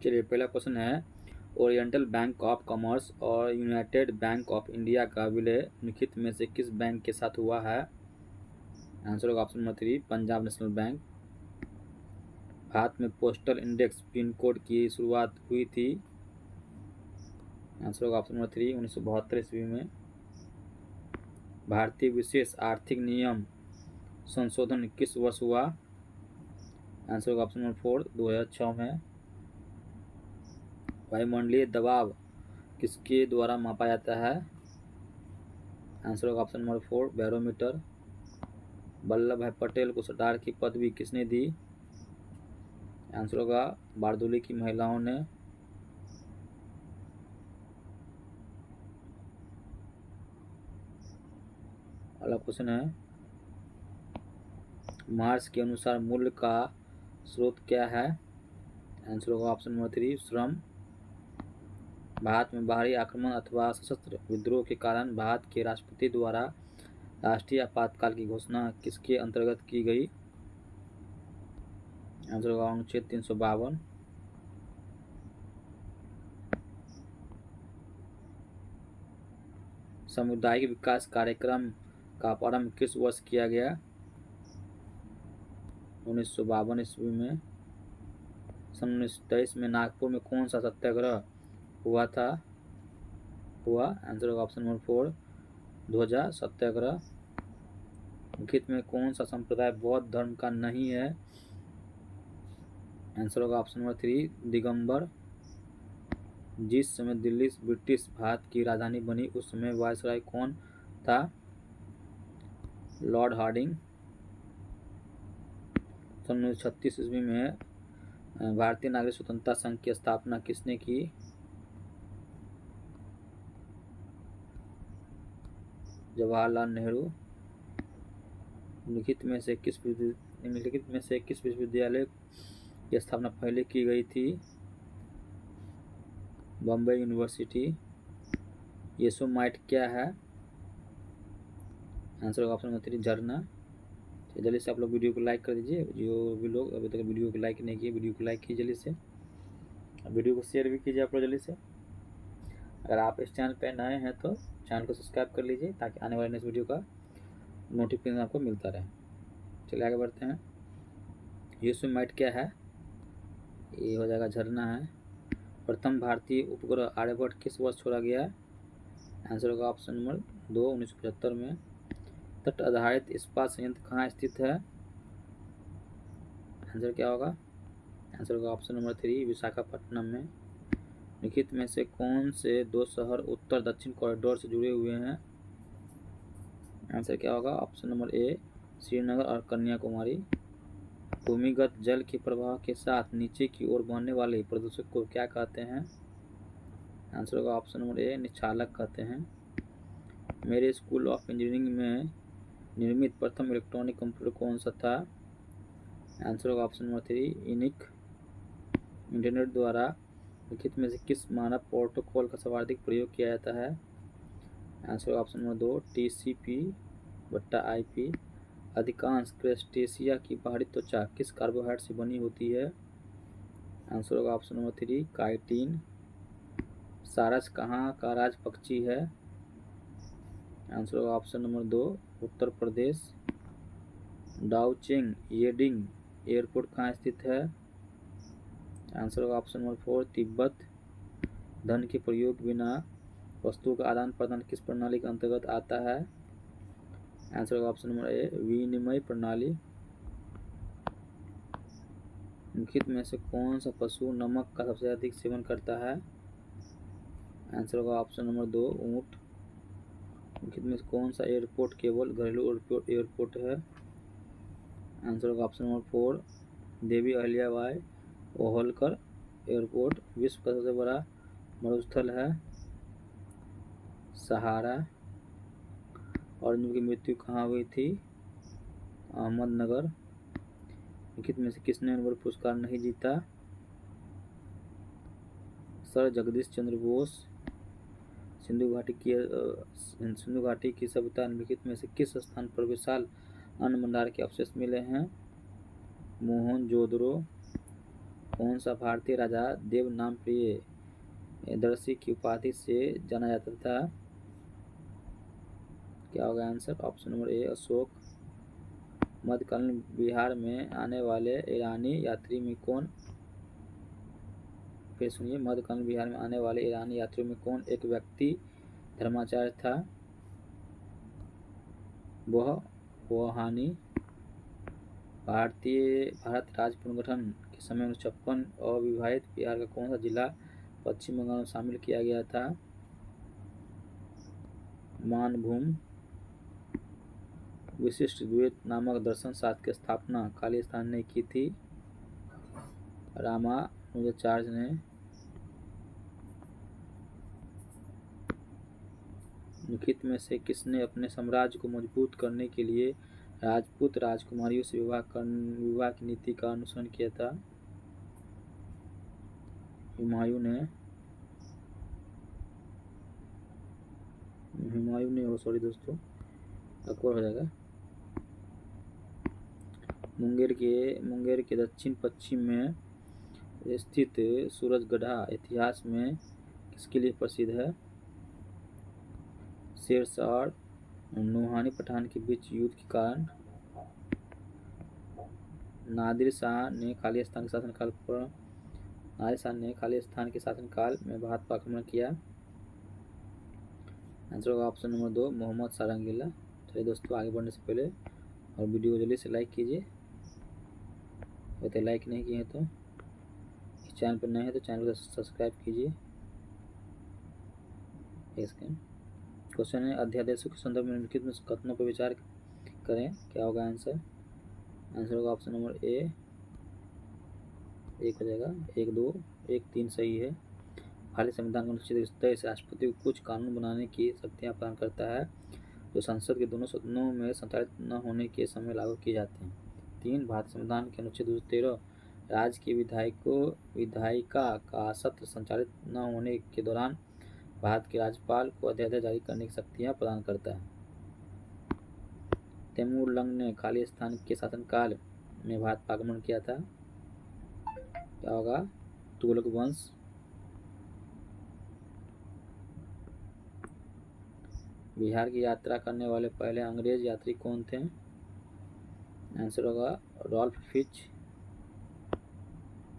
चलिए पहला क्वेश्चन है, ओरिएंटल बैंक ऑफ कॉमर्स और यूनाइटेड बैंक ऑफ इंडिया का विलय निम्नलिखित में से किस बैंक के साथ हुआ है? आंसर होगा option number 3 Punjab national bank. Bharat में पोस्टल इंडेक्स पिन कोड की शुरुआत हुई थी? आंसर होगा ऑप्शन नंबर 3 1972 ईस्वी में। भारतीय विशेष आर्थिक नियम संशोधन किस वर्ष हुआ? आंसर होगा ऑप्शन नंबर 4 2006 में। वायुमंडलीय दबाव किसके द्वारा मापा जाता है? आंसर होगा ऑप्शन नंबर 4 बैरोमीटर। वल्लभ भाई पटेल को सरदार की पदवी किसने दी? आंसर होगा बारदोली की महिलाओं ने। अगला क्वेश्चन है, मार्क्स के अनुसार मूल्य का स्रोत क्या है? आंसर होगा ऑप्शन नंबर 3 श्रम। भारत में बाहरी आक्रमण अथवा सशस्त्र विद्रोह के कारण भारत के राष्ट्रपति द्वारा राष्ट्रीय आपातकाल की घोषणा किसके अंतर्गत की गई? आंसर होगा अनुच्छेद 352। सामुदायिक विकास कार्यक्रम का प्रारंभ किस वर्ष किया गया? 1952 ईस्वी में। सन 1923 में नागपुर में कौन सा सत्याग्रह हुआ? आंसर होगा ऑप्शन नंबर 4 ध्वजा सत्याग्रह। निम्नलिखित में कौन सा संप्रदाय बौद्ध धर्म का नहीं है? आंसर होगा ऑप्शन नंबर 3 दिगंबर। जिस समय दिल्ली ब्रिटिश भारत की राजधानी बनी उस समय वायसराय कौन था? Lord Hardinge. सन 1936 ईस्वी में भारतीय नागरिक स्वतंत्रता संघ की स्थापना किसने की? जवाहरलाल नेहरू। निम्नलिखित में से किस विश्वविद्यालय की स्थापना पहले की गई थी? बॉम्बे यूनिवर्सिटी। येसोमाइट क्या है? आंसर होगा ऑप्शन नंबर 3 झरना। जल्दी से आप लोग वीडियो को लाइक कर दीजिए। जो भी लोग अभी तक वीडियो को लाइक नहीं किए, वीडियो को लाइक कीजिए जल्दी से। वीडियो को शेयर भी कीजिए आप लोग जल्दी से। अगर आप इस चैनल पर नए हैं तो चैनल को सब्सक्राइब कर लीजिए ताकि आने वाले नेक्स्ट वीडियो का नोटिफिकेशन आपको मिलता रहे। चलिए आगे बढ़ते हैं। येसोमाइट क्या है? ये हो जाएगा झरना है। प्रथम भारतीय उपग्रह आर्यभट्ट किस वर्ष छोड़ा गया? आंसर होगा ऑप्शन नंबर 2 1975 में। तट आधारित इस्पात संयंत्र कहाँ स्थित है? आंसर क्या होगा? आंसर होगा ऑप्शन नंबर 3 विशाखापट्टनम में। निम्नलिखित में से कौन से दो शहर उत्तर दक्षिण कॉरिडोर से जुड़े हुए हैं? आंसर क्या होगा? ऑप्शन नंबर ए श्रीनगर और कन्याकुमारी। भूमिगत जल के प्रवाह के साथ नीचे की ओर बहने वाले प्रदूषक को क्या कहते हैं? आंसर होगा ऑप्शन नंबर ए निक्षालक कहते हैं। मेरे स्कूल ऑफ इंजीनियरिंग में निर्मित प्रथम इलेक्ट्रॉनिक कंप्यूटर कौन सा था? आंसर होगा ऑप्शन नंबर 3 इनिक। इंटरनेट द्वारा लिखित में से किस मानक प्रोटोकॉल का सर्वाधिक प्रयोग किया जाता है? आंसर होगा ऑप्शन नंबर 2 TCP/IP। अधिकांश क्रस्टेशिया की बाहरी त्वचा किस कार्बोहाइड्रेट से बनी होती है? आंसर होगा ऑप्शन नंबर 3 काइटिन। सारस कहाँ का राज पक्षी है? आंसर होगा option number 2 Uttar Pradesh. डाओचेंग येडिंग airport कहाँ स्थित है? आंसर होगा ऑप्शन नंबर 4 तिब्बत। धन के प्रयोग बिना वस्तुओं का आदान प्रदान किस प्रणाली के अंतर्गत आता है? आंसर होगा ऑप्शन नंबर ए विनिमय प्रणाली। निम्नलिखित में से कौन सा पशु नमक का सबसे अधिक सेवन करता है? आंसर होगा ऑप्शन नंबर 2 ऊँट। निम्नलिखित में से कौन सा एयरपोर्ट केवल घरेलू एयरपोर्ट है? आंसर होगा option number 4 Devi Ahilyabai Holkar airport. विश्व का सबसे बड़ा मरुस्थल है सहारा। और की मृत्यु कहाँ हुई थी? अहमदनगर। निम्नलिखित में से किसने नोबेल पुरस्कार नहीं जीता? सर जगदीश चंद्र बोस। सिंधु घाटी की सभ्यता निम्नलिखित में से किस स्थान पर विशाल अन्न भंडार के अवशेष मिले हैं? मोहनजोदड़ो। कौन सा भारतीय राजा देवनामप्रिय दर्शी की उपाधि से जाना जाता था? क्या होगा आंसर? ऑप्शन नंबर ए अशोक। मध्यकालीन बिहार में आने वाले ईरानी यात्री में कौन, फिर सुनिए, मध्यकालीन बिहार में आने वाले ईरानी यात्रियों में कौन एक व्यक्ति धर्माचार्य था? वह वहानी। भारत राज्य पुनर्गठन के समय 1956 अविभाजित बिहार का कौन सा जिला पश्चिम बंगाल में शामिल किया गया था? मानभूम। विशिष्ट द्वैत नामक दर्शन शास्त्र की स्थापना खालिस्तान ने की थी? रामानुजाचार्य ने। निम्नलिखित में से किसने अपने साम्राज्य को मजबूत करने के लिए राजपूत राजकुमारियों से विवाह की नीति का अनुसरण किया था? हुमायूं ने सॉरी दोस्तों, अकबर हो जाएगा। मुंगेर के दक्षिण पश्चिम में स्थित सूरजगढ़ा इतिहास में किसके लिए प्रसिद्ध है? शेरशाह और नूहानी पठान के बीच युद्ध के कारण नादिर शाह ने खालिस्तान के शासनकाल में भारत पर आक्रमण किया। आंसर होगा ऑप्शन नंबर 2 मोहम्मद सारंगीला। चलिए दोस्तों, आगे बढ़ने से पहले और वीडियो को जल्दी से लाइक कीजिए, लाइक नहीं किए हैं तो इस चैनल पर नए हैं तो चैनल को सब्सक्राइब कीजिए। क्वेश्चन है, अध्यादेशों के संदर्भ में निम्नलिखित में कथनों पर विचार करें। क्या होगा आंसर? आंसर होगा ऑप्शन नंबर ए 1 हो जाएगा। 1, 2, 1, 3 सही है। भारतीय संविधान का अनुच्छेद 23 राष्ट्रपति को कुछ कानून बनाने की शक्तियां प्रदान करता है जो संसद के दोनों सदनों में संचालित न होने के समय लागू किए जाते हैं। 3, भारतीय संविधान के अनुच्छेद 213 राज्य के विधायिका का सत्र संचालित न होने के दौरान भारत के राज्यपाल को अध्यादेश जारी करने की शक्तियां प्रदान करता है। तैमूर लंग ने खालिस्तान के शासनकाल में भारत पर आक्रमण किया था? क्या होगा? तुगलक वंश। बिहार की यात्रा करने वाले पहले अंग्रेज यात्री कौन थे? आंसर होगा रॉल्फ फिच।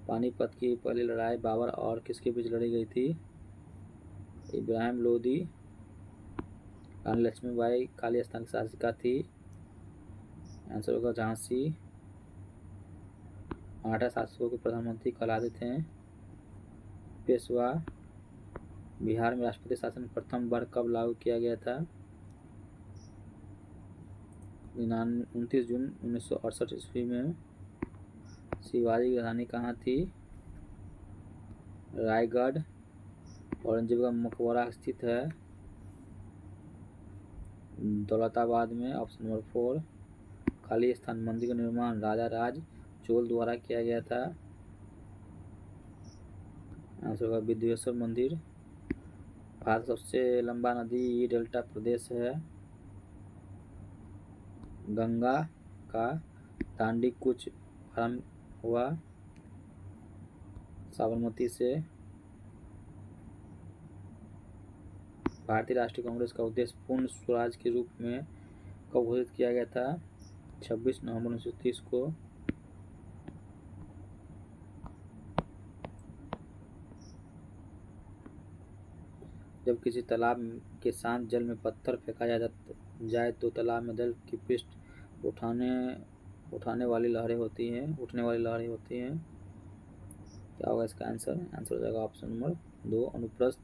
पानीपत की पहली लड़ाई बाबर और किसके बीच लड़ी गई थी? इब्राहिम लोदी। रानी लक्ष्मीबाई खालिस्तान की शासिका थी? आंसर होगा झांसी। मराठा शासकों के प्रधानमंत्री कहलाते थे पेशवा। बिहार में राष्ट्रपति शासन प्रथम बार कब लागू किया गया था? 29 जून 1968 ईस्वी में। शिवाजी की राजधानी कहाँ थी? रायगढ़। औरंगजेब का मकबरा स्थित है दौलताबाद में। Option number 4। खालिस्तान मंदिर का निर्माण राजा राज चोल द्वारा किया गया था? आंसर होगा विद्वेश्वर मंदिर। भारत का सबसे लंबा नदी डेल्टा प्रदेश है गंगा का। दांडी कूच प्रारंभ हुआ साबरमती से। भारतीय राष्ट्रीय कांग्रेस का उद्देश्य पूर्ण स्वराज के रूप में कब घोषित किया गया था? 26 नवंबर 1930 को। जब किसी तालाब के शांत जल में पत्थर फेंका जाए तो तालाब में जल की पृष्ठ उठने वाली लहरें होती हैं। क्या होगा इसका आंसर? आंसर हो जाएगा ऑप्शन नंबर 2 अनुप्रस्थ।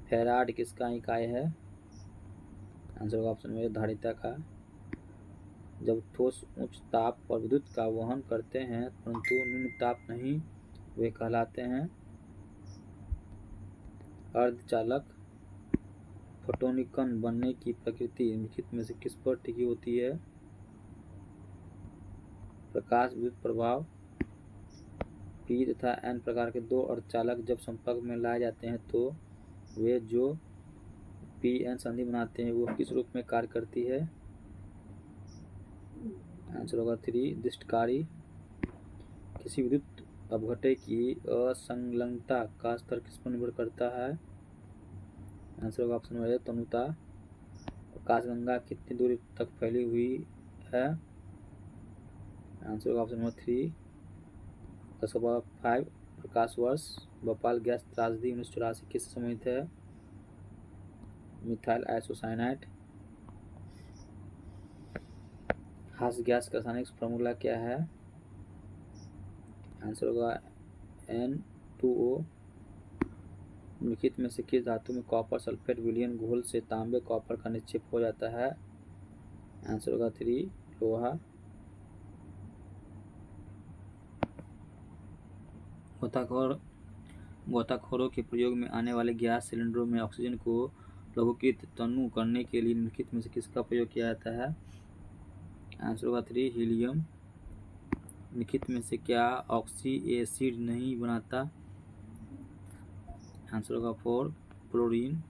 फैराड किसका इकाई है? आंसर होगा ऑप्शन नंबर धारिता का। जब ठोस उच्च ताप पर विद्युत का वहन करते हैं परंतु निम्न ताप नहीं, वे कहलाते हैं अर्धचालक। फोटोनिकन बनने की प्रकृति निम्नलिखित में से किस पर टिकी होती है? प्रकाश विद्युत प्रभाव। पी तथा एन प्रकार के दो अर्धचालक जब संपर्क में लाए जाते हैं तो वे जो पी एन संधि बनाते हैं वो किस रूप में कार्य करती है? आंसर होगा 3 दृष्टकारी। किसी विद्युत अपघट्य की असंलग्नता का स्तर किस पर निर्भर करता है? आंसर होगा ऑप्शन नंबर ए तनुता। आकाशगंगा कितनी दूरी तक फैली हुई है? आंसर होगा ऑप्शन नंबर 3 10⁵ प्रकाश वर्ष। भोपाल गैस त्रासदी 1984 किससे संबंधित है? Methyl isocyanide. हास्य गैस का रासायनिक फॉर्मूला क्या है? आंसर होगा N2O। निम्नलिखित में से किस धातु में कॉपर सल्फेट विलयन घोल से तांबे कॉपर का निक्षेप हो जाता है? आंसर होगा 3 लोहा। गोताखोरों के प्रयोग में आने वाले गैस सिलेंडरों में ऑक्सीजन को लघुकृत तनु करने के लिए निम्नलिखित में से किसका प्रयोग किया जाता है? आंसर होगा 3 हीलियम। निम्नलिखित में से क्या ऑक्सी एसिड नहीं बनाता? आंसर होगा 4 क्लोरीन।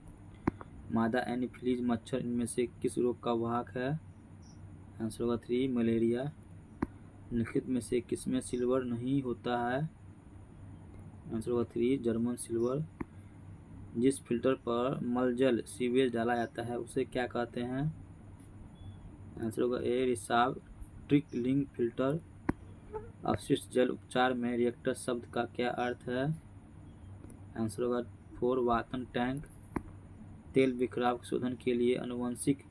मादा एनीफिलीज मच्छर इनमें से किस रोग का वाहक है? आंसर होगा 3 मलेरिया। निम्नलिखित में से किसमें सिल्वर नहीं होता है? आंसर होगा 3 जर्मन सिल्वर। जिस फिल्टर पर मलजल सीवेज डाला जाता है उसे क्या कहते हैं? आंसर होगा ए रिसाव ट्रिकलिंग फिल्टर। अपशिष्ट जल उपचार में रिएक्टर शब्द का क्या अर्थ है? आंसर होगा 4 वातन टैंक। तेल बिखराव शोधन के लिए आनुवंशिक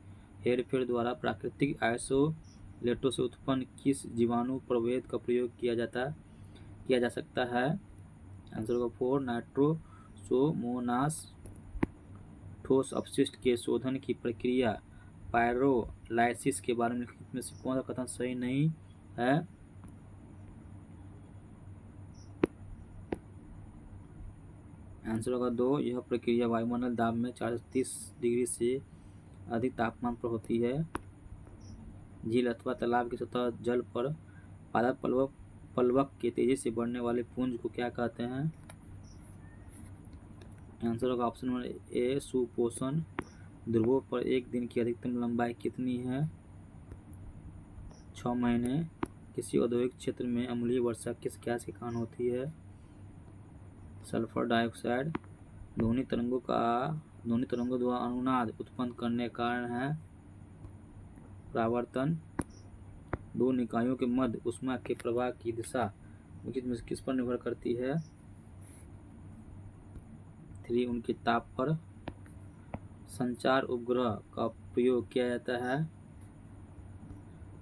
हेरफेर द्वारा प्राकृतिक आइसोलेटों से उत्पन्न किस जीवाणु प्रभेद का प्रयोग किया जा सकता है? आंसर होगा 4 नाइट्रोसोमोनास। ठोस अपशिष्ट के शोधन की प्रक्रिया पायरोलाइसिस के बारे में से कौन सा कथन सही नहीं है? आंसर होगा 2 यह प्रक्रिया वायुमंडल दाब में 430 डिग्री से अधिक तापमान पर होती है। झील अथवा तालाब की सतह जल पर पादप पल्वक के तेजी से बढ़ने वाले पुंज को क्या कहते हैं? आंसर होगा ऑप्शन नंबर ए सुपोषण। ध्रुवों पर एक दिन की अधिकतम लंबाई कितनी है? 6 महीने। किसी औद्योगिक क्षेत्र में अम्लीय वर्षा किस गैस के कारण होती है? Sulphur dioxide. ध्वनि तरंगों द्वारा अनुनाद उत्पन्न करने का कारण है परावर्तन। दो निकायों के मध्य ऊष्मा के प्रवाह की दिशा किस पर निर्भर करती है? 3 उनके ताप पर। संचार उपग्रह का प्रयोग किया जाता है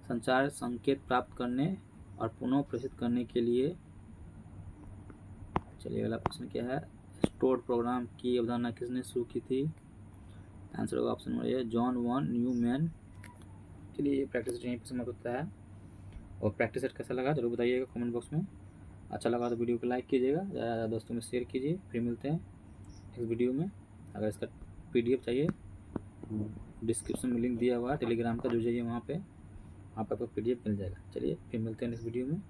संचार संकेत प्राप्त करने और पुनः प्रेषित करने के लिए। चलिए अगला प्रश्न क्या है? स्टोर्ड प्रोग्राम की अवधारणा किसने शुरू की थी? आंसर होगा option number A John von Neumann. चलिए ये प्रैक्टिस सेट यहीं पर समाप्त होता है। और प्रैक्टिस सेट कैसा लगा जरूर बताइएगा कमेंट बॉक्स में। अच्छा लगा तो वीडियो को लाइक कीजिएगा, ज़्यादा दोस्तों में शेयर कीजिए। फिर मिलते हैं इस वीडियो में। अगर इसका PDF चाहिए डिस्क्रिप्शन में लिंक दिया हुआ है टेलीग्राम का, जुड़ जाइए वहाँ पे, आपको PDF मिल जाएगा। चलिए फिर मिलते हैं इस वीडियो में।